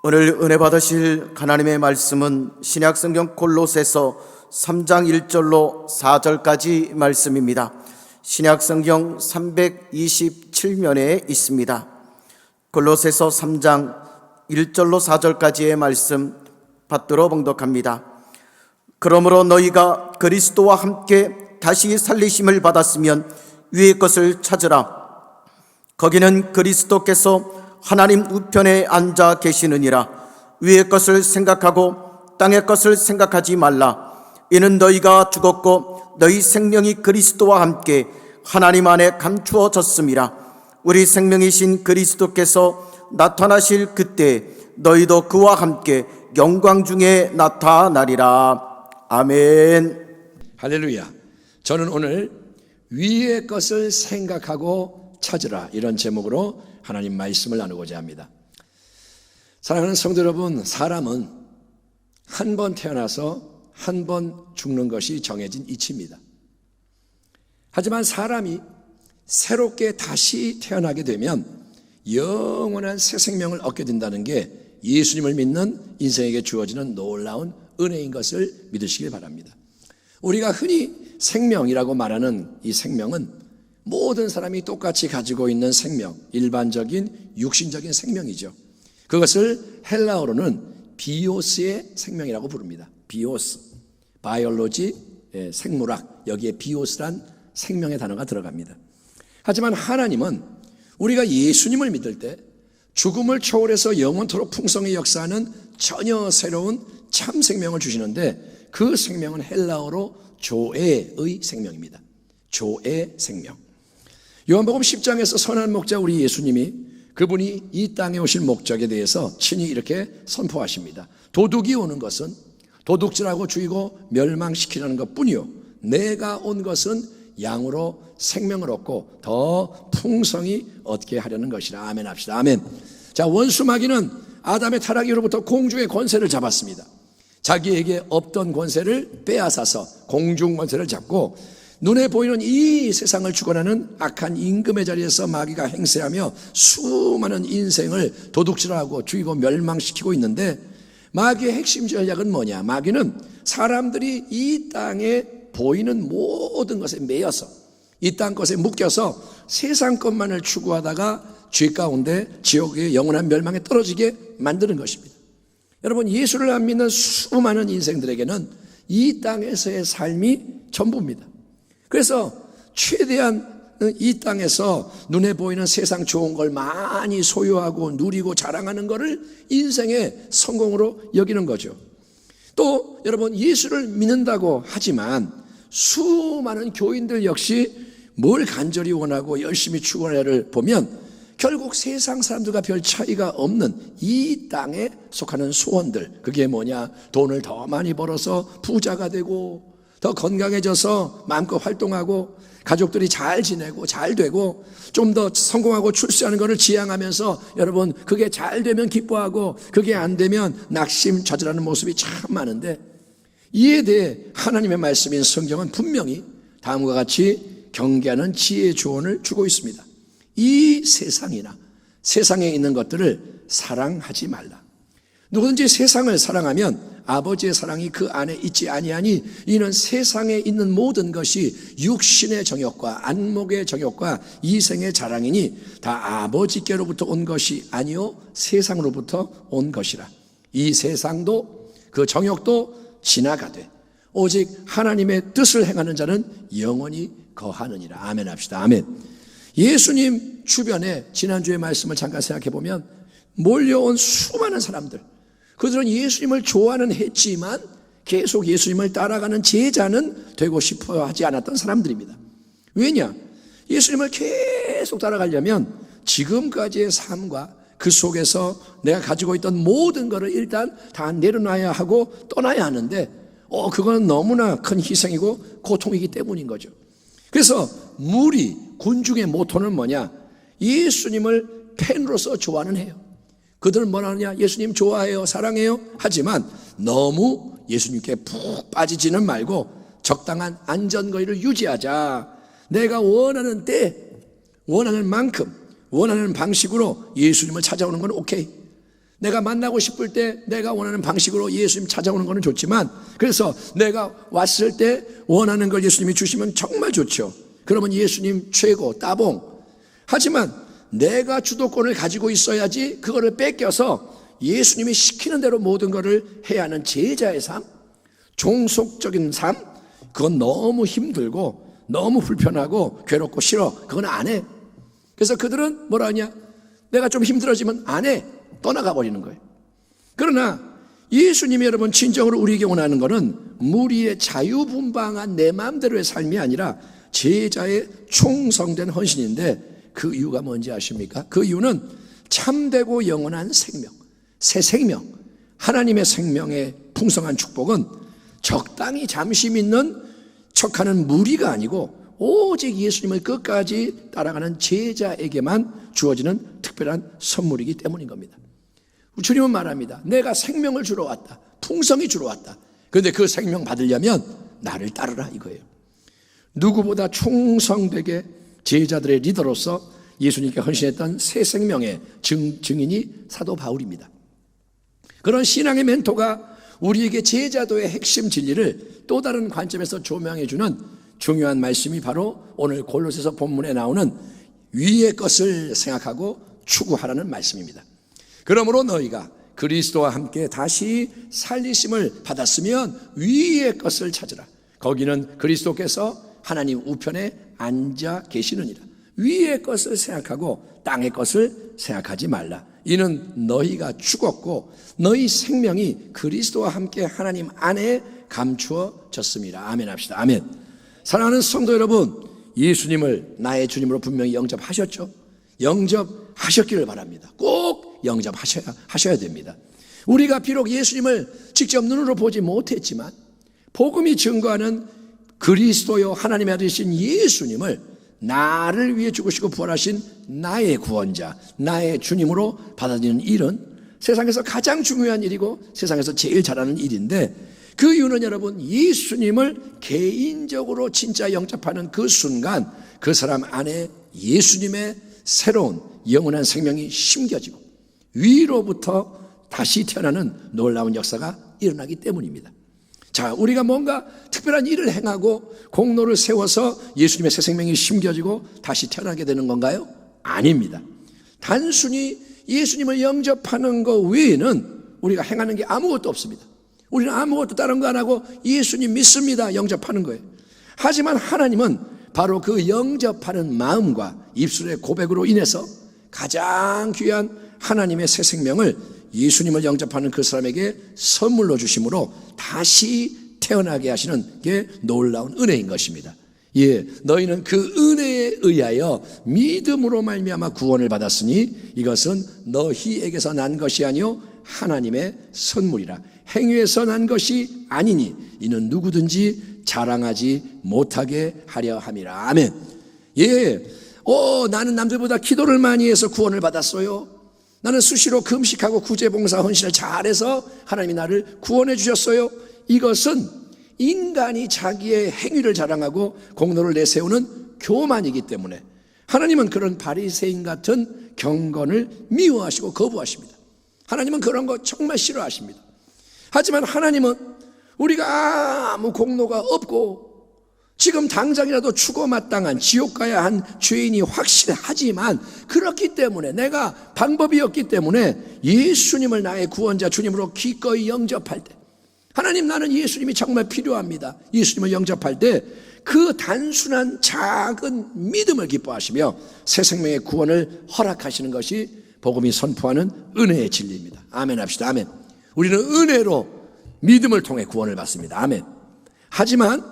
오늘 은혜 받으실 하나님의 말씀은 신약성경 골로새서 3장 1절로 4절까지 말씀입니다. 신약성경 327면에 있습니다. 골로새서 3장 1절로 4절까지의 말씀 받들어 봉독합니다. 그러므로 너희가 그리스도와 함께 다시 살리심을 받았으면 위의 것을 찾으라. 거기는 그리스도께서 하나님 우편에 앉아 계시느니라. 위의 것을 생각하고 땅의 것을 생각하지 말라. 이는 너희가 죽었고 너희 생명이 그리스도와 함께 하나님 안에 감추어졌음이라. 우리 생명이신 그리스도께서 나타나실 그때 너희도 그와 함께 영광 중에 나타나리라. 아멘. 할렐루야. 저는 오늘 위의 것을 생각하고 찾으라, 이런 제목으로 하나님 말씀을 나누고자 합니다. 사랑하는 성도 여러분, 사람은 한 번 태어나서 한 번 죽는 것이 정해진 이치입니다. 하지만 사람이 새롭게 다시 태어나게 되면 영원한 새 생명을 얻게 된다는 게 예수님을 믿는 인생에게 주어지는 놀라운 은혜인 것을 믿으시길 바랍니다. 우리가 흔히 생명이라고 말하는 이 생명은 모든 사람이 똑같이 가지고 있는 생명, 일반적인 육신적인 생명이죠. 그것을 헬라어로는 비오스의 생명이라고 부릅니다. 비오스, 바이올로지, 생물학, 여기에 비오스란 생명의 단어가 들어갑니다. 하지만 하나님은 우리가 예수님을 믿을 때 죽음을 초월해서 영원토록 풍성히 역사하는 전혀 새로운 참 생명을 주시는데, 그 생명은 헬라어로 조에의 생명입니다. 조의 생명. 요한복음 10장에서 선한 목자 우리 예수님이 그분이 이 땅에 오실 목적에 대해서 친히 이렇게 선포하십니다. 도둑이 오는 것은 도둑질하고 죽이고 멸망시키려는 것뿐이요, 내가 온 것은 양으로 생명을 얻고 더 풍성히 얻게 하려는 것이라. 아멘 합시다. 아멘. 자, 원수 마귀는 아담의 타락 이후로부터 공중의 권세를 잡았습니다. 자기에게 없던 권세를 빼앗아서 공중 권세를 잡고 눈에 보이는 이 세상을 주관하는 악한 임금의 자리에서 마귀가 행세하며 수많은 인생을 도둑질하고 죽이고 멸망시키고 있는데, 마귀의 핵심 전략은 뭐냐? 마귀는 사람들이 이 땅에 보이는 모든 것에 매여서, 이 땅 것에 묶여서 세상 것만을 추구하다가 죄 가운데 지옥의 영원한 멸망에 떨어지게 만드는 것입니다. 여러분, 예수를 안 믿는 수많은 인생들에게는 이 땅에서의 삶이 전부입니다. 그래서 최대한 이 땅에서 눈에 보이는 세상 좋은 걸 많이 소유하고 누리고 자랑하는 것을 인생의 성공으로 여기는 거죠. 또 여러분, 예수를 믿는다고 하지만 수많은 교인들 역시 뭘 간절히 원하고 열심히 추구하려를 보면 결국 세상 사람들과 별 차이가 없는 이 땅에 속하는 소원들, 그게 뭐냐? 돈을 더 많이 벌어서 부자가 되고, 더 건강해져서 마음껏 활동하고, 가족들이 잘 지내고 잘 되고, 좀 더 성공하고 출세하는 것을 지향하면서 여러분, 그게 잘 되면 기뻐하고 그게 안 되면 낙심좌절하는 모습이 참 많은데, 이에 대해 하나님의 말씀인 성경은 분명히 다음과 같이 경계하는 지혜의 조언을 주고 있습니다. 이 세상이나 세상에 있는 것들을 사랑하지 말라. 누구든지 세상을 사랑하면 아버지의 사랑이 그 안에 있지 아니하니, 이는 세상에 있는 모든 것이 육신의 정욕과 안목의 정욕과 이생의 자랑이니 다 아버지께로부터 온 것이 아니요 세상으로부터 온 것이라. 이 세상도 그 정욕도 지나가되 오직 하나님의 뜻을 행하는 자는 영원히 거하느니라. 아멘 합시다. 아멘. 예수님 주변에 지난주의 말씀을 잠깐 생각해 보면 몰려온 수많은 사람들, 그들은 예수님을 좋아는 했지만 계속 예수님을 따라가는 제자는 되고 싶어 하지 않았던 사람들입니다. 왜냐? 예수님을 계속 따라가려면 지금까지의 삶과 그 속에서 내가 가지고 있던 모든 것을 일단 다 내려놔야 하고 떠나야 하는데, 그건 너무나 큰 희생이고 고통이기 때문인 거죠. 그래서 무리, 군중의 모토는 뭐냐? 예수님을 팬으로서 좋아는 해요. 그들은 뭐라 하느냐? 예수님 좋아해요, 사랑해요. 하지만 너무 예수님께 푹 빠지지는 말고 적당한 안전거리를 유지하자. 내가 원하는 때, 원하는 만큼, 원하는 방식으로 예수님을 찾아오는 건 오케이. 내가 만나고 싶을 때 내가 원하는 방식으로 예수님 찾아오는 것은 좋지만, 그래서 내가 왔을 때 원하는 걸 예수님이 주시면 정말 좋죠. 그러면 예수님 최고, 따봉. 하지만 내가 주도권을 가지고 있어야지 그거를 뺏겨서 예수님이 시키는 대로 모든 것을 해야 하는 제자의 삶, 종속적인 삶, 그건 너무 힘들고 너무 불편하고 괴롭고 싫어. 그건 안 해. 그래서 그들은 뭐라 하냐? 내가 좀 힘들어지면 안 해. 떠나가 버리는 거예요. 그러나 예수님이 여러분 진정으로 우리에게 원하는 것은 무리의 자유분방한 내 마음대로의 삶이 아니라 제자의 총성된 헌신인데, 그 이유가 뭔지 아십니까? 그 이유는 참되고 영원한 생명, 새 생명, 하나님의 생명의 풍성한 축복은 적당히 잠시 믿는 척하는 무리가 아니고 오직 예수님을 끝까지 따라가는 제자에게만 주어지는 특별한 선물이기 때문인 겁니다. 주님은 말합니다. 내가 생명을 주러 왔다. 풍성히 주러 왔다. 그런데 그 생명 받으려면 나를 따르라 이거예요. 누구보다 충성되게 제자들의 리더로서 예수님께 헌신했던 새 생명의 증인이 사도 바울입니다. 그런 신앙의 멘토가 우리에게 제자도의 핵심 진리를 또 다른 관점에서 조명해 주는 중요한 말씀이 바로 오늘 골로새서 본문에 나오는 위의 것을 생각하고 추구하라는 말씀입니다. 그러므로 너희가 그리스도와 함께 다시 살리심을 받았으면 위의 것을 찾으라. 거기는 그리스도께서 하나님 우편에 앉아 계시느니라. 위의 것을 생각하고 땅의 것을 생각하지 말라. 이는 너희가 죽었고 너희 생명이 그리스도와 함께 하나님 안에 감추어졌습니다. 아멘 합시다. 아멘. 사랑하는 성도 여러분, 예수님을 나의 주님으로 분명히 영접하셨죠? 영접하셨기를 바랍니다. 꼭 영접하셔야 됩니다. 우리가 비록 예수님을 직접 눈으로 보지 못했지만 복음이 증거하는 그리스도요 하나님의 아들이신 예수님을 나를 위해 죽으시고 부활하신 나의 구원자, 나의 주님으로 받아들이는 일은 세상에서 가장 중요한 일이고 세상에서 제일 잘하는 일인데, 그 이유는 여러분 예수님을 개인적으로 진짜 영접하는 그 순간 그 사람 안에 예수님의 새로운 영원한 생명이 심겨지고 위로부터 다시 태어나는 놀라운 역사가 일어나기 때문입니다. 자, 우리가 뭔가 특별한 일을 행하고 공로를 세워서 예수님의 새 생명이 심겨지고 다시 태어나게 되는 건가요? 아닙니다. 단순히 예수님을 영접하는 것 외에는 우리가 행하는 게 아무것도 없습니다. 우리는 아무것도 다른 거 안 하고 예수님 믿습니다, 영접하는 거예요. 하지만 하나님은 바로 그 영접하는 마음과 입술의 고백으로 인해서 가장 귀한 하나님의 새 생명을 예수님을 영접하는 그 사람에게 선물로 주심으로 다시 태어나게 하시는 게 놀라운 은혜인 것입니다. 예, 너희는 그 은혜에 의하여 믿음으로 말미암아 구원을 받았으니 이것은 너희에게서 난 것이 아니요 하나님의 선물이라. 행위에서 난 것이 아니니 이는 누구든지 자랑하지 못하게 하려 함이라. 아멘. 예, 나는 남들보다 기도를 많이 해서 구원을 받았어요. 나는 수시로 금식하고 구제봉사 헌신을 잘해서 하나님이 나를 구원해 주셨어요. 이것은 인간이 자기의 행위를 자랑하고 공로를 내세우는 교만이기 때문에 하나님은 그런 바리새인 같은 경건을 미워하시고 거부하십니다. 하나님은 그런 거 정말 싫어하십니다. 하지만 하나님은 우리가 아무 공로가 없고 지금 당장이라도 죽어마땅한 지옥 가야 한 죄인이 확실하지만 그렇기 때문에 내가 방법이 없기 때문에 예수님을 나의 구원자 주님으로 기꺼이 영접할 때, 하나님 나는 예수님이 정말 필요합니다, 예수님을 영접할 때 그 단순한 작은 믿음을 기뻐하시며 새 생명의 구원을 허락하시는 것이 복음이 선포하는 은혜의 진리입니다. 아멘 합시다. 아멘. 우리는 은혜로 믿음을 통해 구원을 받습니다. 아멘. 하지만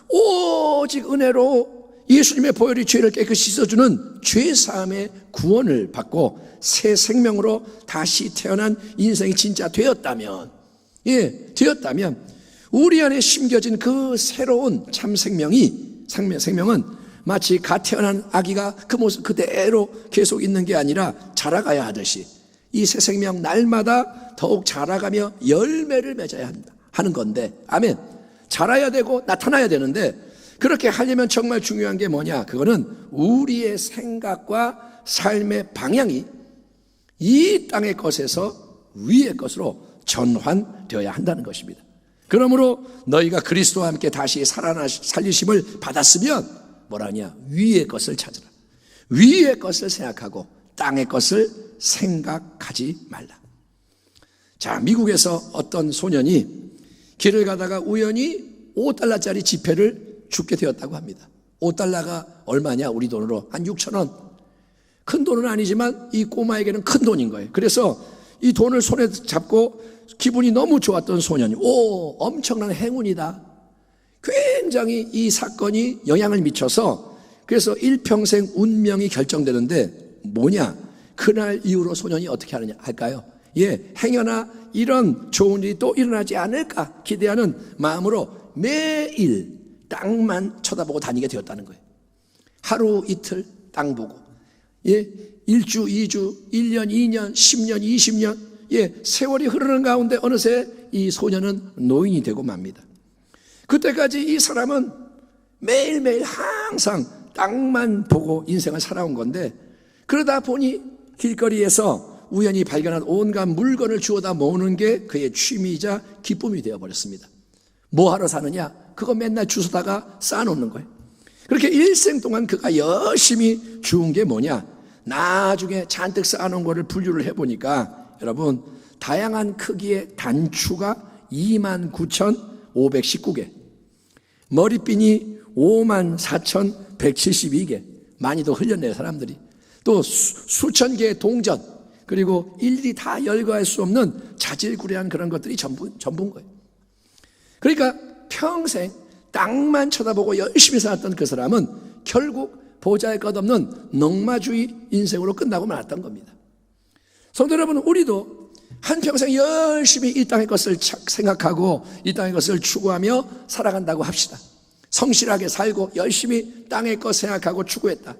오직 은혜로 예수님의 보혈이 죄를 깨끗이 씻어주는 죄사함의 구원을 받고 새 생명으로 다시 태어난 인생이 진짜 되었다면, 우리 안에 심겨진 그 새로운 참 생명은 마치 갓 태어난 아기가 그 모습 그대로 계속 있는 게 아니라 자라가야 하듯이 이 새 생명 날마다 더욱 자라가며 열매를 맺어야 하는 건데, 아멘. 자라야 되고 나타나야 되는데 그렇게 하려면 정말 중요한 게 뭐냐? 그거는 우리의 생각과 삶의 방향이 이 땅의 것에서 위의 것으로 전환되어야 한다는 것입니다. 그러므로 너희가 그리스도와 함께 다시 살리심을 받았으면 뭐라냐? 위의 것을 찾으라. 위의 것을 생각하고 땅의 것을 생각하지 말라. 자, 미국에서 어떤 소년이 길을 가다가 우연히 $5짜리 지폐를 줍게 되었다고 합니다. $5가 얼마냐? 우리 돈으로 한 6,000원. 큰 돈은 아니지만 이 꼬마에게는 큰 돈인 거예요. 그래서 이 돈을 손에 잡고 기분이 너무 좋았던 소년이 엄청난 행운이다. 굉장히 이 사건이 영향을 미쳐서 그래서 일평생 운명이 결정되는데 뭐냐? 그날 이후로 소년이 어떻게 할까요? 행여나 이런 좋은 일이 또 일어나지 않을까 기대하는 마음으로 매일 땅만 쳐다보고 다니게 되었다는 거예요. 하루 이틀 땅 보고 1주, 2주, 1년, 2년, 10년, 20년 세월이 흐르는 가운데 어느새 이 소년은 노인이 되고 맙니다. 그때까지 이 사람은 매일매일 항상 땅만 보고 인생을 살아온 건데 그러다 보니 길거리에서 우연히 발견한 온갖 물건을 주워다 모으는 게 그의 취미이자 기쁨이 되어버렸습니다. 뭐하러 사느냐? 그거 맨날 주워다가 쌓아놓는 거예요. 그렇게 일생 동안 그가 열심히 주운 게 뭐냐? 나중에 잔뜩 쌓아놓은 거를 분류를 해보니까 여러분 다양한 크기의 단추가 29,519개, 머리핀이 54,172개, 많이도 흘렸네요 사람들이. 또 수천 개의 동전, 그리고 일일이 다 열거할 수 없는 자질구레한 그런 것들이 전부인 거예요. 그러니까 평생 땅만 쳐다보고 열심히 살았던 그 사람은 결국 보잘것없는 넉마주의 인생으로 끝나고 말았던 겁니다. 성도 여러분, 우리도 한평생 열심히 이 땅의 것을 생각하고 이 땅의 것을 추구하며 살아간다고 합시다. 성실하게 살고 열심히 땅의 것 생각하고 추구했다.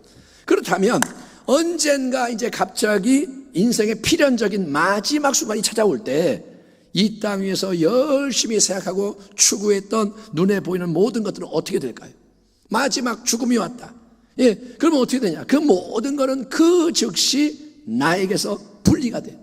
그렇다면 언젠가 이제 갑자기 인생의 필연적인 마지막 순간이 찾아올 때 이 땅 위에서 열심히 생각하고 추구했던 눈에 보이는 모든 것들은 어떻게 될까요? 마지막 죽음이 왔다. 그러면 어떻게 되냐? 그 모든 것은 그 즉시 나에게서 분리가 돼.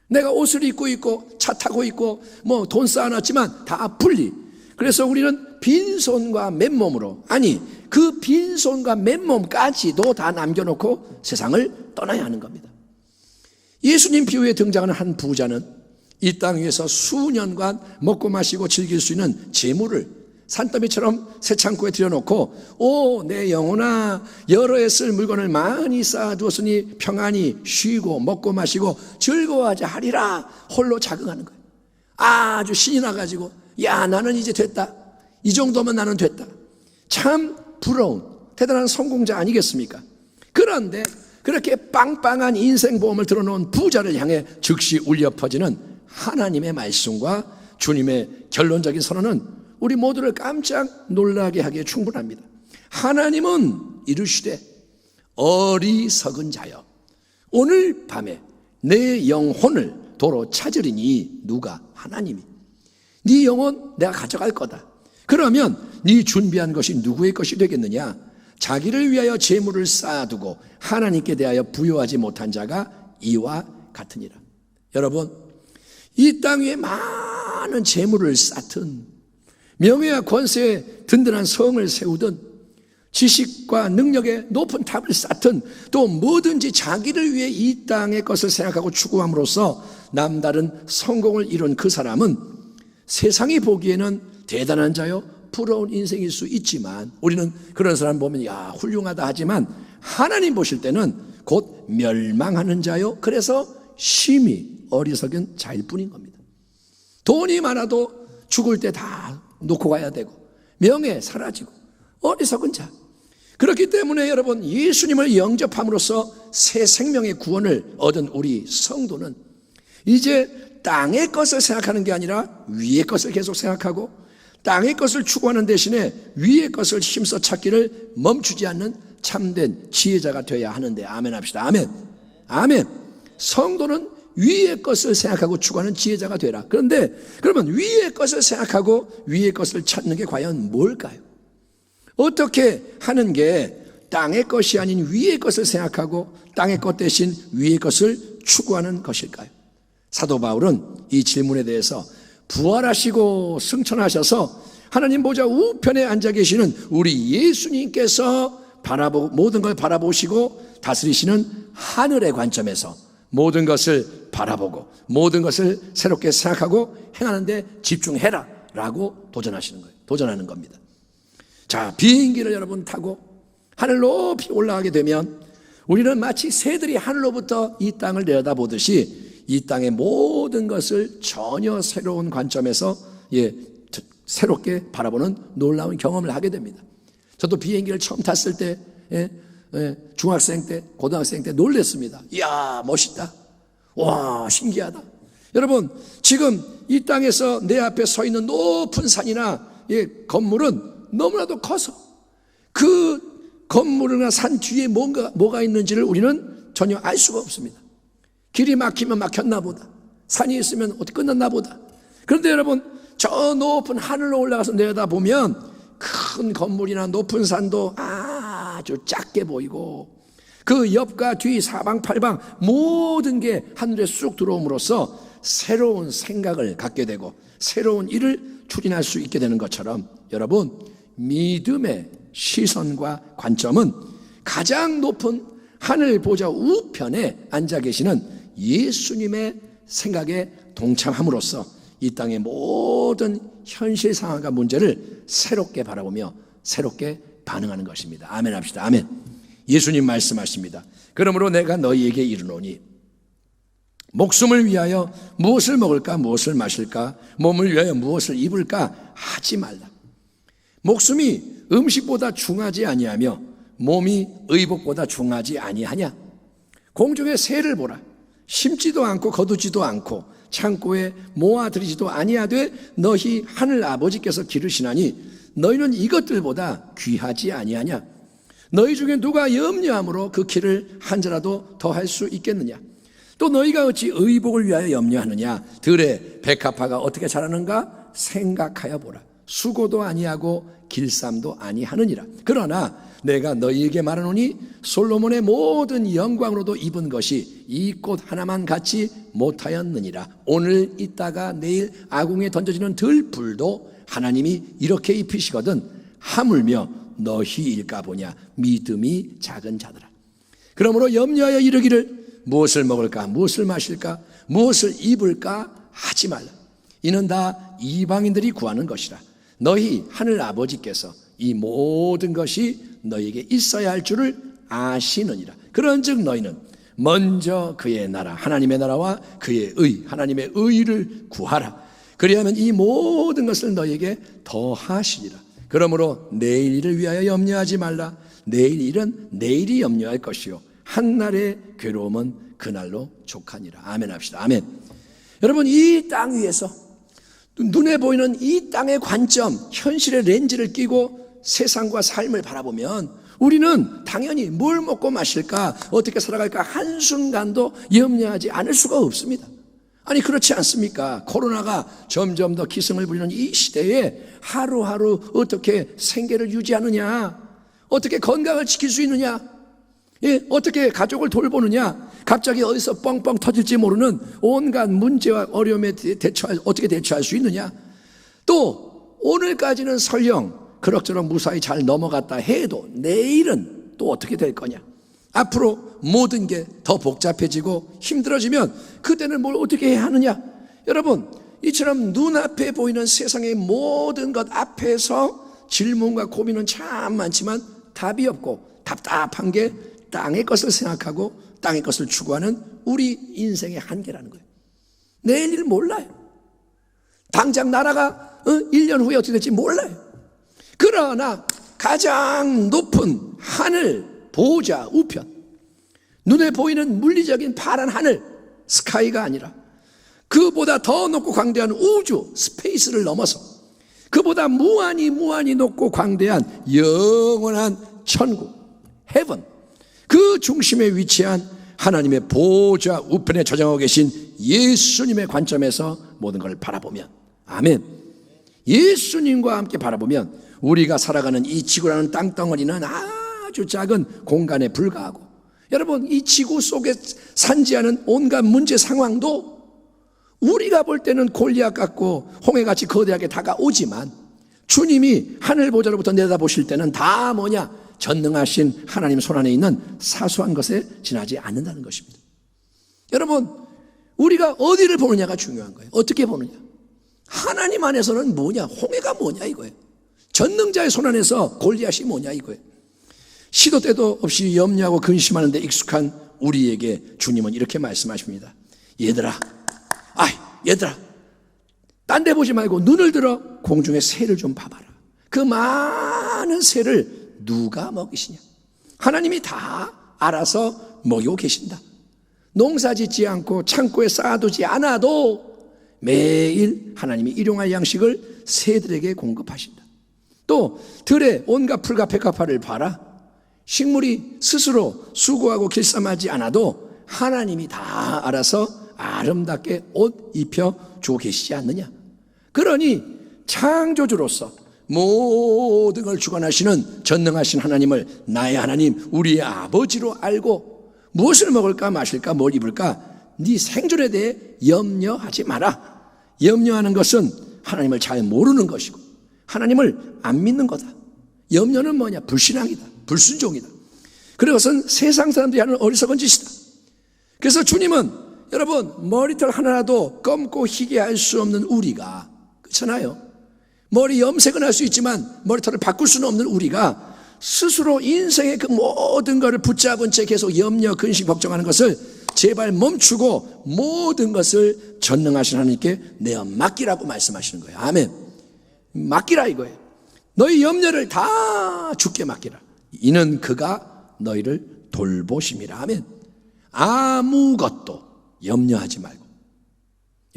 내가 옷을 입고 있고 차 타고 있고 뭐 돈 쌓아놨지만 다 분리. 그래서 우리는 빈손과 맨몸으로, 아니 그 빈손과 맨몸까지도 다 남겨놓고 세상을 떠나야 하는 겁니다. 예수님 비유에 등장하는 한 부자는 이 땅 위에서 수년간 먹고 마시고 즐길 수 있는 재물을 산더미처럼 새 창고에 들여놓고 내 영혼아, 여러 해 쓸 물건을 많이 쌓아두었으니 평안히 쉬고 먹고 마시고 즐거워하자 하리라 홀로 자긍하는 거예요. 아주 신이 나가지고 나는 이제 됐다, 이 정도면 나는 됐다. 참 부러운 대단한 성공자 아니겠습니까? 그런데 그렇게 빵빵한 인생보험을 들어놓은 부자를 향해 즉시 울려 퍼지는 하나님의 말씀과 주님의 결론적인 선언은 우리 모두를 깜짝 놀라게 하기에 충분합니다. 하나님은 이르시되 어리석은 자여, 오늘 밤에 내 영혼을 도로 찾으리니. 누가? 하나님이. 네 영혼 내가 가져갈 거다. 그러면 네 준비한 것이 누구의 것이 되겠느냐? 자기를 위하여 재물을 쌓아두고 하나님께 대하여 부여하지 못한 자가 이와 같으니라. 여러분, 이 땅 위에 많은 재물을 쌓든 명예와 권세에 든든한 성을 세우든 지식과 능력의 높은 탑을 쌓든 또 뭐든지 자기를 위해 이 땅의 것을 생각하고 추구함으로써 남다른 성공을 이룬 그 사람은 세상이 보기에는 대단한 자요, 부러운 인생일 수 있지만 우리는 그런 사람 보면 훌륭하다 하지만 하나님 보실 때는 곧 멸망하는 자요, 그래서 심히 어리석은 자일 뿐인 겁니다. 돈이 많아도 죽을 때 다 놓고 가야 되고 명예 사라지고 어리석은 자. 그렇기 때문에 여러분, 예수님을 영접함으로써 새 생명의 구원을 얻은 우리 성도는 이제 땅의 것을 생각하는 게 아니라 위의 것을 계속 생각하고 땅의 것을 추구하는 대신에 위의 것을 힘써 찾기를 멈추지 않는 참된 지혜자가 되어야 하는데, 아멘 합시다. 아멘. 아멘. 성도는 위의 것을 생각하고 추구하는 지혜자가 되라. 그런데 그러면 위의 것을 생각하고 위의 것을 찾는 게 과연 뭘까요? 어떻게 하는 게 땅의 것이 아닌 위의 것을 생각하고 땅의 것 대신 위의 것을 추구하는 것일까요? 사도 바울은 이 질문에 대해서 부활하시고 승천하셔서 하나님 보좌 우편에 앉아 계시는 우리 예수님께서 모든 걸 바라보시고 다스리시는 하늘의 관점에서 모든 것을 바라보고 모든 것을 새롭게 생각하고 행하는 데 집중해라 라고 도전하는 겁니다. 자, 비행기를 여러분 타고 하늘 높이 올라가게 되면 우리는 마치 새들이 하늘로부터 이 땅을 내려다보듯이 이 땅의 모든 것을 전혀 새로운 관점에서 새롭게 바라보는 놀라운 경험을 하게 됩니다. 저도 비행기를 처음 탔을 때 중학생 때, 고등학생 때 놀랬습니다. 이야, 멋있다. 와, 신기하다. 여러분, 지금 이 땅에서 내 앞에 서 있는 높은 산이나 건물은 너무나도 커서 그 건물이나 산 뒤에 뭐가 있는지를 우리는 전혀 알 수가 없습니다. 길이 막히면 막혔나 보다. 산이 있으면 어떻게 끝났나 보다. 그런데 여러분, 저 높은 하늘로 올라가서 내려다보면 큰 건물이나 높은 산도 아주 작게 보이고 그 옆과 뒤 사방팔방 모든 게 하늘에 쑥 들어옴으로써 새로운 생각을 갖게 되고 새로운 일을 추진할 수 있게 되는 것처럼 여러분, 믿음의 시선과 관점은 가장 높은 하늘 보좌 우편에 앉아 계시는 예수님의 생각에 동참함으로써 이 땅의 모든 현실 상황과 문제를 새롭게 바라보며 새롭게 반응하는 것입니다. 아멘 합시다. 아멘. 예수님 말씀하십니다. 그러므로 내가 너희에게 이르노니 목숨을 위하여 무엇을 먹을까 무엇을 마실까 몸을 위하여 무엇을 입을까 하지 말라. 목숨이 음식보다 중하지 아니하며 몸이 의복보다 중하지 아니하냐. 공중의 새를 보라. 심지도 않고 거두지도 않고 창고에 모아들이지도 아니하되 너희 하늘 아버지께서 기르시나니 너희는 이것들보다 귀하지 아니하냐. 너희 중에 누가 염려함으로 그 키를 한 자라도 더할 수 있겠느냐. 또 너희가 어찌 의복을 위하여 염려하느냐. 들의 백합화가 어떻게 자라는가 생각하여 보라. 수고도 아니하고 길쌈도 아니하느니라. 그러나 내가 너희에게 말하노니 솔로몬의 모든 영광으로도 입은 것이 이 꽃 하나만 같이 못하였느니라. 오늘 있다가 내일 아궁에 던져지는 들불도 하나님이 이렇게 입히시거든 하물며 너희일까 보냐. 믿음이 작은 자들아. 그러므로 염려하여 이르기를 무엇을 먹을까 무엇을 마실까 무엇을 입을까 하지 말라. 이는 다 이방인들이 구하는 것이라. 너희 하늘 아버지께서 이 모든 것이 너희에게 있어야 할 줄을 아시느니라. 그런즉 너희는 먼저 그의 나라 하나님의 나라와 그의 의 하나님의 의를 구하라. 그리하면 이 모든 것을 너희에게 더하시리라. 그러므로 내일 일을 위하여 염려하지 말라. 내일 일은 내일이 염려할 것이요 한날의 괴로움은 그날로 족하니라. 아멘 합시다. 아멘. 여러분, 이 땅 위에서 눈에 보이는 이 땅의 관점, 현실의 렌즈를 끼고 세상과 삶을 바라보면 우리는 당연히 뭘 먹고 마실까, 어떻게 살아갈까 한순간도 염려하지 않을 수가 없습니다. 아니, 그렇지 않습니까? 코로나가 점점 더 기승을 부리는 이 시대에 하루하루 어떻게 생계를 유지하느냐, 어떻게 건강을 지킬 수 있느냐, 어떻게 가족을 돌보느냐, 갑자기 어디서 뻥뻥 터질지 모르는 온갖 문제와 어려움에 어떻게 대처할 수 있느냐. 또 오늘까지는 설령 그럭저럭 무사히 잘 넘어갔다 해도 내일은 또 어떻게 될 거냐. 앞으로 모든 게 더 복잡해지고 힘들어지면 그때는 뭘 어떻게 해야 하느냐. 여러분, 이처럼 눈앞에 보이는 세상의 모든 것 앞에서 질문과 고민은 참 많지만 답이 없고 답답한 게 땅의 것을 생각하고 땅의 것을 추구하는 우리 인생의 한계라는 거예요. 내일 일 몰라요. 당장 나라가 1년 후에 어떻게 될지 몰라요. 그러나 가장 높은 하늘 보좌 우편, 눈에 보이는 물리적인 파란 하늘 스카이가 아니라 그보다 더 높고 광대한 우주 스페이스를 넘어서 그보다 무한히 높고 광대한 영원한 천국 헤븐, 그 중심에 위치한 하나님의 보좌 우편에 저장하고 계신 예수님의 관점에서 모든 걸 바라보면, 아멘, 예수님과 함께 바라보면 우리가 살아가는 이 지구라는 땅덩어리는 아주 작은 공간에 불과하고, 여러분, 이 지구 속에 산지하는 온갖 문제 상황도 우리가 볼 때는 골리앗 같고 홍해같이 거대하게 다가오지만 주님이 하늘 보좌로부터 내다보실 때는 다 뭐냐? 전능하신 하나님 손안에 있는 사소한 것에 지나지 않는다는 것입니다. 여러분, 우리가 어디를 보느냐가 중요한 거예요. 어떻게 보느냐? 하나님 안에서는 뭐냐? 홍해가 뭐냐 이거예요. 전능자의 손안에서 골리앗이 뭐냐 이거예요. 시도 때도 없이 염려하고 근심하는 데 익숙한 우리에게 주님은 이렇게 말씀하십니다. 얘들아, 딴 데 보지 말고 눈을 들어 공중의 새를 좀 봐봐라. 그 많은 새를 누가 먹이시냐? 하나님이 다 알아서 먹이고 계신다. 농사 짓지 않고 창고에 쌓아두지 않아도 매일 하나님이 일용할 양식을 새들에게 공급하신다. 또 들에 온갖 풀과 백합화를 봐라. 식물이 스스로 수고하고 길쌈하지 않아도 하나님이 다 알아서 아름답게 옷 입혀주고 계시지 않느냐? 그러니 창조주로서 모든 걸 주관하시는 전능하신 하나님을 나의 하나님, 우리의 아버지로 알고 무엇을 먹을까 마실까 뭘 입을까 네 생존에 대해 염려하지 마라. 염려하는 것은 하나님을 잘 모르는 것이고 하나님을 안 믿는 거다. 염려는 뭐냐? 불신앙이다. 불순종이다. 그것은 세상 사람들이 하는 어리석은 짓이다. 그래서 주님은 여러분 머리털 하나라도 검고 희게 할 수 없는 우리가, 그렇잖아요. 머리 염색은 할 수 있지만 머리털을 바꿀 수는 없는 우리가 스스로 인생의 그 모든 것을 붙잡은 채 계속 염려, 근심, 걱정하는 것을 제발 멈추고 모든 것을 전능하신 하나님께 내어 맡기라고 말씀하시는 거예요. 아멘. 맡기라 이거예요. 너희 염려를 다 주께 맡기라. 이는 그가 너희를 돌보심이라. 아멘. 아무것도 염려하지 말고,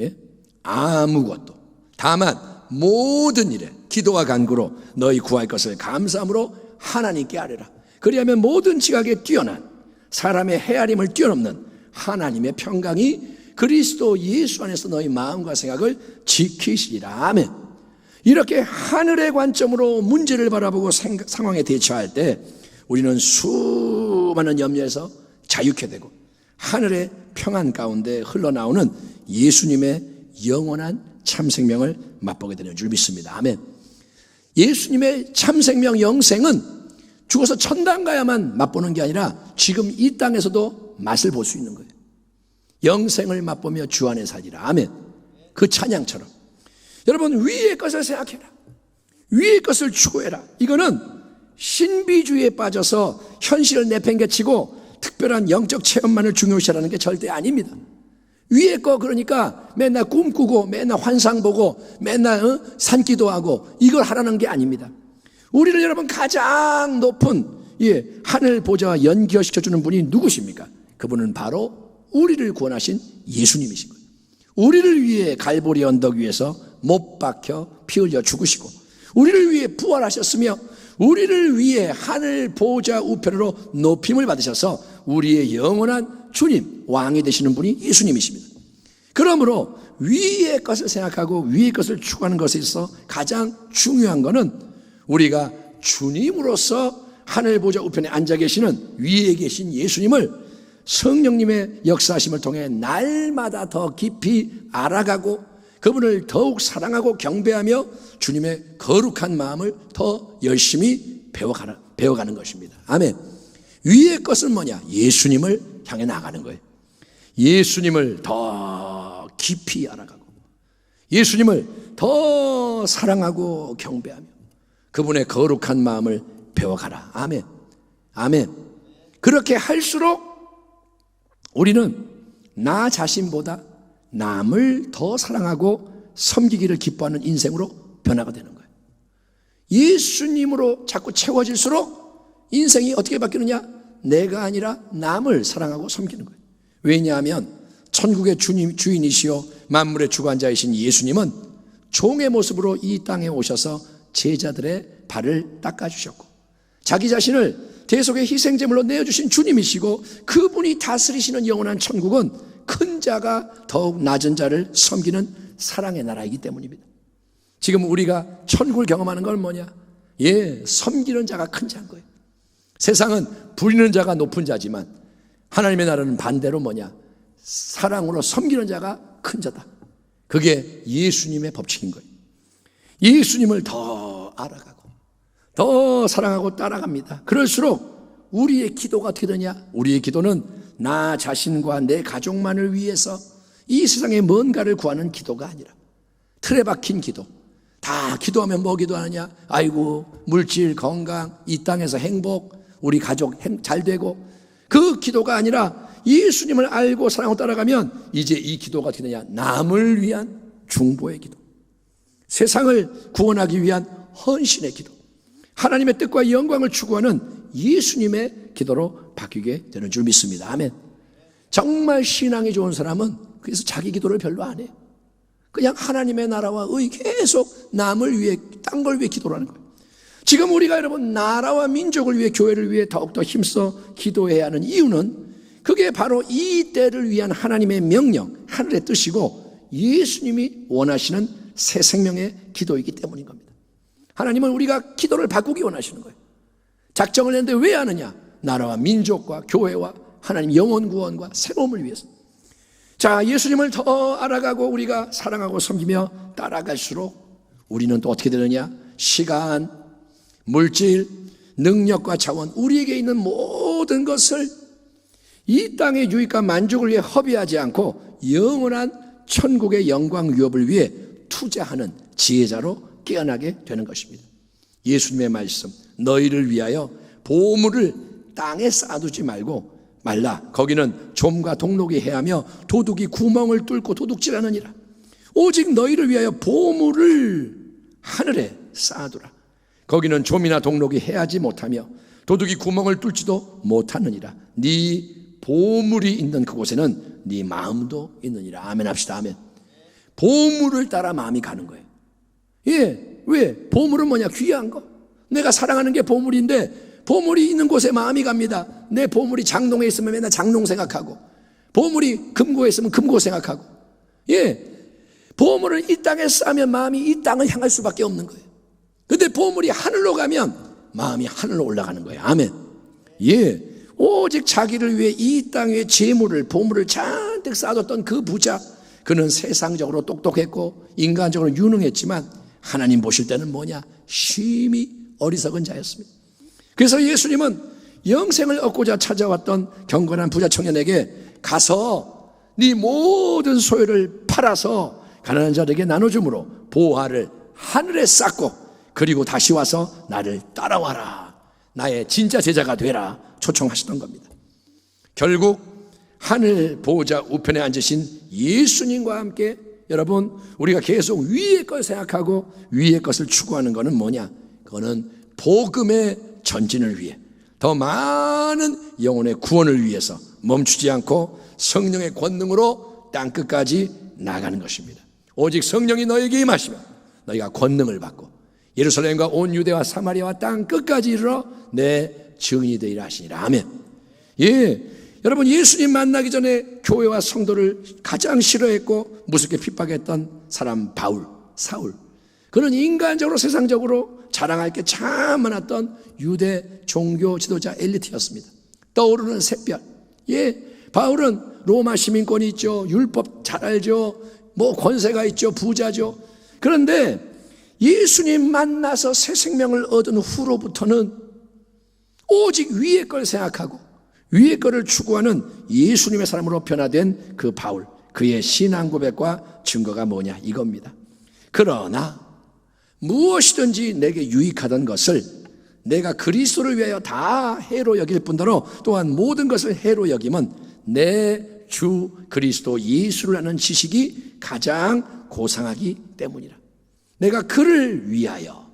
예? 아무것도. 다만 모든 일에 기도와 간구로 너희 구할 것을 감사함으로 하나님께 아뢰라. 그리하면 모든 지각에 뛰어난 사람의 헤아림을 뛰어넘는 하나님의 평강이 그리스도 예수 안에서 너희 마음과 생각을 지키시리라. 아멘. 이렇게 하늘의 관점으로 문제를 바라보고 상황에 대처할 때 우리는 수많은 염려에서 자유케 되고 하늘의 평안 가운데 흘러나오는 예수님의 영원한 참생명을 맛보게 되는 줄 믿습니다. 아멘. 예수님의 참생명 영생은 죽어서 천당 가야만 맛보는 게 아니라 지금 이 땅에서도 맛을 볼 수 있는 거예요. 영생을 맛보며 주 안에 살리라. 아멘. 그 찬양처럼 여러분 위의 것을 생각해라. 위의 것을 추구해라. 이거는 신비주의에 빠져서 현실을 내팽개치고 특별한 영적 체험만을 중요시하라는 게 절대 아닙니다. 위에 거 그러니까 맨날 꿈꾸고 맨날 환상 보고 맨날 산기도하고 이걸 하라는 게 아닙니다. 우리를 여러분 가장 높은 하늘 보좌와 연결시켜주는 분이 누구십니까? 그분은 바로 우리를 구원하신 예수님이신 거예요. 우리를 위해 갈보리 언덕 위에서 못 박혀 피 흘려 죽으시고 우리를 위해 부활하셨으며 우리를 위해 하늘 보좌 우편으로 높임을 받으셔서 우리의 영원한 주님, 왕이 되시는 분이 예수님이십니다. 그러므로 위의 것을 생각하고 위의 것을 추구하는 것에 있어서 가장 중요한 것은 우리가 주님으로서 하늘 보좌 우편에 앉아 계시는 위에 계신 예수님을 성령님의 역사하심을 통해 날마다 더 깊이 알아가고 그분을 더욱 사랑하고 경배하며 주님의 거룩한 마음을 더 열심히 배워가는 것입니다. 아멘. 위의 것은 뭐냐? 예수님을 향해 나가는 거예요. 예수님을 더 깊이 알아가고 예수님을 더 사랑하고 경배하며 그분의 거룩한 마음을 배워가라. 아멘. 아멘. 그렇게 할수록 우리는 나 자신보다 남을 더 사랑하고 섬기기를 기뻐하는 인생으로 변화가 되는 거예요. 예수님으로 자꾸 채워질수록 인생이 어떻게 바뀌느냐? 내가 아니라 남을 사랑하고 섬기는 거예요. 왜냐하면 천국의 주인이시요 만물의 주관자이신 예수님은 종의 모습으로 이 땅에 오셔서 제자들의 발을 닦아주셨고 자기 자신을 대속의 희생제물로 내어주신 주님이시고 그분이 다스리시는 영원한 천국은 큰 자가 더욱 낮은 자를 섬기는 사랑의 나라이기 때문입니다. 지금 우리가 천국을 경험하는 건 뭐냐? 섬기는 자가 큰 자인 거예요. 세상은 부리는 자가 높은 자지만 하나님의 나라는 반대로 뭐냐? 사랑으로 섬기는 자가 큰 자다. 그게 예수님의 법칙인 거예요. 예수님을 더 알아가고 더 사랑하고 따라갑니다. 그럴수록 우리의 기도가 어떻게 되냐? 우리의 기도는 나 자신과 내 가족만을 위해서 이 세상에 뭔가를 구하는 기도가 아니라 틀에 박힌 기도. 다 기도하면 뭐 기도하느냐? 아이고, 물질, 건강, 이 땅에서 행복, 우리 가족 잘 되고, 그 기도가 아니라 예수님을 알고 사랑하고 따라가면 이제 이 기도가 어떻게 되냐? 남을 위한 중보의 기도, 세상을 구원하기 위한 헌신의 기도, 하나님의 뜻과 영광을 추구하는 예수님의 기도로 바뀌게 되는 줄 믿습니다. 아멘. 정말 신앙이 좋은 사람은 그래서 자기 기도를 별로 안 해요. 그냥 하나님의 나라와 의 계속 남을 위해, 딴 걸 위해 기도를 하는 거예요. 지금 우리가 여러분 나라와 민족을 위해, 교회를 위해 더욱더 힘써 기도해야 하는 이유는 그게 바로 이 때를 위한 하나님의 명령, 하늘의 뜻이고 예수님이 원하시는 새 생명의 기도이기 때문인 겁니다. 하나님은 우리가 기도를 바꾸기 원하시는 거예요. 작정을 했는데 왜 하느냐? 나라와 민족과 교회와 하나님 영혼 구원과 새로움을 위해서. 자, 예수님을 더 알아가고 우리가 사랑하고 섬기며 따라갈수록 우리는 또 어떻게 되느냐? 시간, 물질, 능력과 자원, 우리에게 있는 모든 것을 이 땅의 유익과 만족을 위해 허비하지 않고 영원한 천국의 영광 유업을 위해 투자하는 지혜자로 깨어나게 되는 것입니다. 예수님의 말씀, 너희를 위하여 보물을 땅에 쌓아두지 말라. 거기는 좀과 동록이 해하며 도둑이 구멍을 뚫고 도둑질하느니라. 오직 너희를 위하여 보물을 하늘에 쌓아두라. 거기는 좀이나 동록이 해하지 못하며 도둑이 구멍을 뚫지도 못하느니라. 네 보물이 있는 그곳에는 네 마음도 있느니라. 아멘 합시다. 아멘. 보물을 따라 마음이 가는 거예요. 예, 왜? 보물은 뭐냐? 귀한 거. 내가 사랑하는 게 보물인데 보물이 있는 곳에 마음이 갑니다. 내 보물이 장롱에 있으면 맨날 장롱 생각하고, 보물이 금고에 있으면 금고 생각하고, 예, 보물을 이 땅에 쌓으면 마음이 이 땅을 향할 수밖에 없는 거예요. 근데 보물이 하늘로 가면 마음이 하늘로 올라가는 거예요. 아멘. 예, 오직 자기를 위해 이 땅 위에 재물을, 보물을 잔뜩 쌓아뒀던 그 부자, 그는 세상적으로 똑똑했고 인간적으로 유능했지만 하나님 보실 때는 뭐냐? 심히 어리석은 자였습니다. 그래서 예수님은 영생을 얻고자 찾아왔던 경건한 부자 청년에게 가서 네 모든 소유를 팔아서 가난한 자들에게 나눠줌으로 보화를 하늘에 쌓고 그리고 다시 와서 나를 따라와라, 나의 진짜 제자가 되라 초청하시던 겁니다. 결국 하늘 보호자 우편에 앉으신 예수님과 함께 여러분, 우리가 계속 위의 걸 생각하고 위의 것을 추구하는 것은 뭐냐? 그거는 복음의 전진을 위해, 더 많은 영혼의 구원을 위해서 멈추지 않고 성령의 권능으로 땅끝까지 나가는 것입니다. 오직 성령이 너에게 임하시면 너희가 권능을 받고 예루살렘과 온 유대와 사마리아와 땅끝까지 이르러 내 증인이 되리라 하시니라. 아멘. 예, 여러분, 예수님 만나기 전에 교회와 성도를 가장 싫어했고 무섭게 핍박했던 사람 사울. 그는 인간적으로 세상적으로 자랑할 게 참 많았던 유대 종교 지도자 엘리트였습니다. 떠오르는 샛별. 예, 바울은 로마 시민권이 있죠. 율법 잘 알죠. 뭐 권세가 있죠. 부자죠. 그런데 예수님 만나서 새 생명을 얻은 후로부터는 오직 위의 걸 생각하고 위의 것을 추구하는 예수님의 사람으로 변화된 그 바울, 그의 신앙 고백과 증거가 뭐냐? 이겁니다. 그러나 무엇이든지 내게 유익하던 것을 내가 그리스도를 위하여 다 해로 여길 뿐더러 또한 모든 것을 해로 여김은 내 주 그리스도 예수를 아는 지식이 가장 고상하기 때문이라. 내가 그를 위하여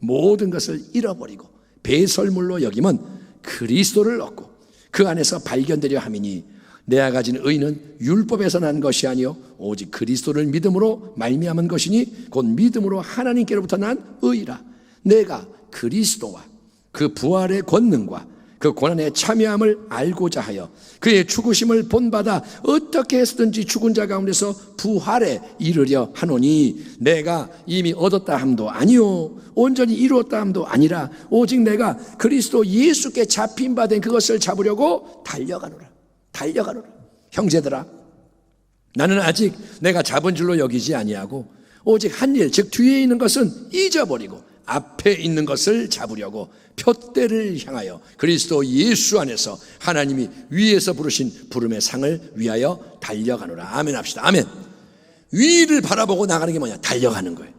모든 것을 잃어버리고 배설물로 여김은 그리스도를 얻고 그 안에서 발견되려 함이니 내가 가진 의는 율법에서 난 것이 아니요 오직 그리스도를 믿음으로 말미암은 것이니 곧 믿음으로 하나님께로부터 난 의라. 내가 그리스도와 그 부활의 권능과 그 고난에 참여함을 알고자 하여 그의 죽으심을 본받아 어떻게 해서든지 죽은 자 가운데서 부활에 이르려 하노니 내가 이미 얻었다 함도 아니요 온전히 이루었다 함도 아니라 오직 내가 그리스도 예수께 잡힌 바 된 그것을 잡으려고 달려가노라. 형제들아, 나는 아직 내가 잡은 줄로 여기지 아니하고 오직 한 일, 즉 뒤에 있는 것은 잊어버리고 앞에 있는 것을 잡으려고 표대를 향하여 그리스도 예수 안에서 하나님이 위에서 부르신 부름의 상을 위하여 달려가노라. 아멘 합시다. 아멘. 위를 바라보고 나가는 게 뭐냐? 달려가는 거예요.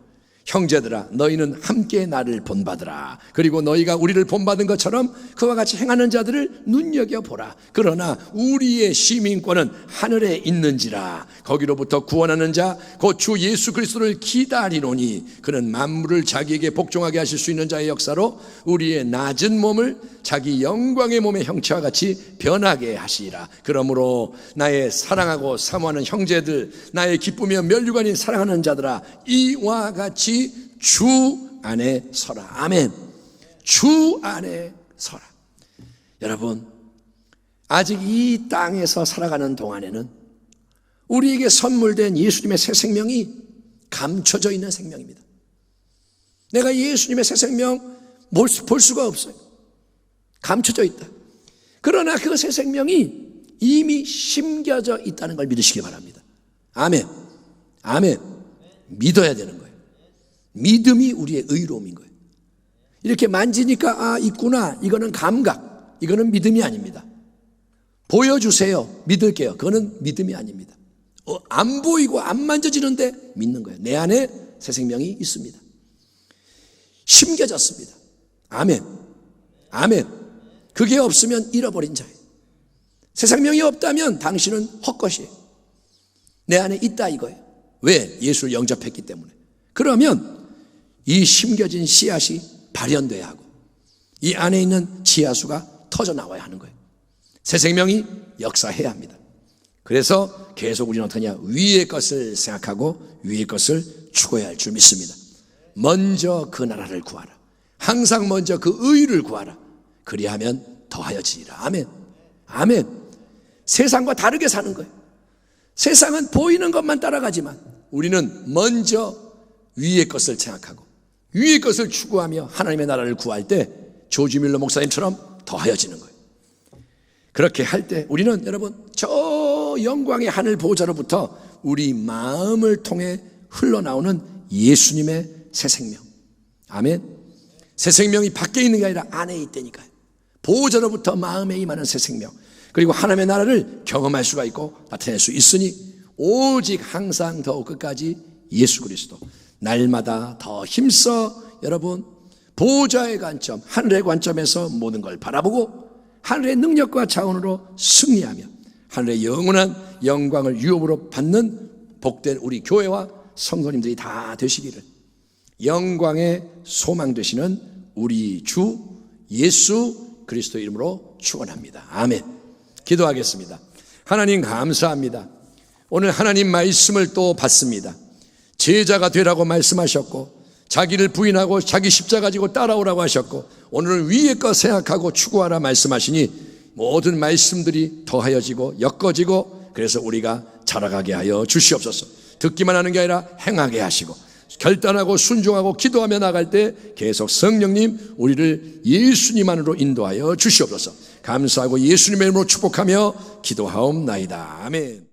형제들아, 너희는 함께 나를 본받으라. 그리고 너희가 우리를 본받은 것처럼 그와 같이 행하는 자들을 눈여겨보라. 그러나 우리의 시민권은 하늘에 있는지라. 거기로부터 구원하는 자 곧 주 예수 그리스도를 기다리노니 그는 만물을 자기에게 복종하게 하실 수 있는 자의 역사로 우리의 낮은 몸을 자기 영광의 몸의 형체와 같이 변하게 하시리라. 그러므로 나의 사랑하고 사모하는 형제들, 나의 기쁘며 면류관이 사랑하는 자들아, 이와 같이 주 안에 서라. 아멘. 주 안에 서라. 여러분, 아직 이 땅에서 살아가는 동안에는 우리에게 선물된 예수님의 새 생명이 감춰져 있는 생명입니다. 내가 예수님의 새 생명 볼 수가 없어요. 감춰져 있다. 그러나 그 새 생명이 이미 심겨져 있다는 걸 믿으시기 바랍니다. 아멘. 아멘. 믿어야 되는 거예요. 믿음이 우리의 의로움인 거예요. 이렇게 만지니까 아, 있구나. 이거는 감각. 이거는 믿음이 아닙니다. 보여주세요. 믿을게요. 그거는 믿음이 아닙니다. 안 보이고 안 만져지는데 믿는 거예요. 내 안에 새 생명이 있습니다. 심겨졌습니다. 아멘. 아멘. 그게 없으면 잃어버린 자예요. 새 생명이 없다면 당신은 헛것이에요. 내 안에 있다 이거예요. 왜? 예수를 영접했기 때문에. 그러면 이 심겨진 씨앗이 발현돼야 하고 이 안에 있는 지하수가 터져 나와야 하는 거예요. 새 생명이 역사해야 합니다. 그래서 계속 우리는 어떠냐? 위의 것을 생각하고 위의 것을 추구해야 할 줄 믿습니다. 먼저 그 나라를 구하라. 항상 먼저 그 의를 구하라. 그리하면 더하여지리라. 아멘. 아멘. 세상과 다르게 사는 거예요. 세상은 보이는 것만 따라가지만 우리는 먼저 위의 것을 생각하고 위의 것을 추구하며 하나님의 나라를 구할 때 조지 밀러 목사님처럼 더하여지는 거예요. 그렇게 할 때 우리는 여러분 저 영광의 하늘 보호자로부터 우리 마음을 통해 흘러나오는 예수님의 새 생명. 아멘. 새 생명이 밖에 있는 게 아니라 안에 있다니까요. 보호자로부터 마음에 임하는 새 생명. 그리고 하나님의 나라를 경험할 수가 있고 나타낼 수 있으니 오직 항상 더욱 끝까지 예수 그리스도. 날마다 더 힘써 여러분 보호자의 관점, 하늘의 관점에서 모든 걸 바라보고 하늘의 능력과 자원으로 승리하며 하늘의 영원한 영광을 유업으로 받는 복된 우리 교회와 성도님들이 다 되시기를 영광의 소망 되시는 우리 주 예수 그리스도 이름으로 축원합니다. 아멘. 기도하겠습니다. 하나님 감사합니다. 오늘 하나님 말씀을 또 받습니다. 제자가 되라고 말씀하셨고 자기를 부인하고 자기 십자가 지고 따라오라고 하셨고 오늘은 위의 것 생각하고 추구하라 말씀하시니 모든 말씀들이 더하여지고 엮어지고 그래서 우리가 자라가게 하여 주시옵소서. 듣기만 하는 게 아니라 행하게 하시고 결단하고 순종하고 기도하며 나갈 때 계속 성령님 우리를 예수님 안으로 인도하여 주시옵소서. 감사하고 예수님의 이름으로 축복하며 기도하옵나이다. 아멘.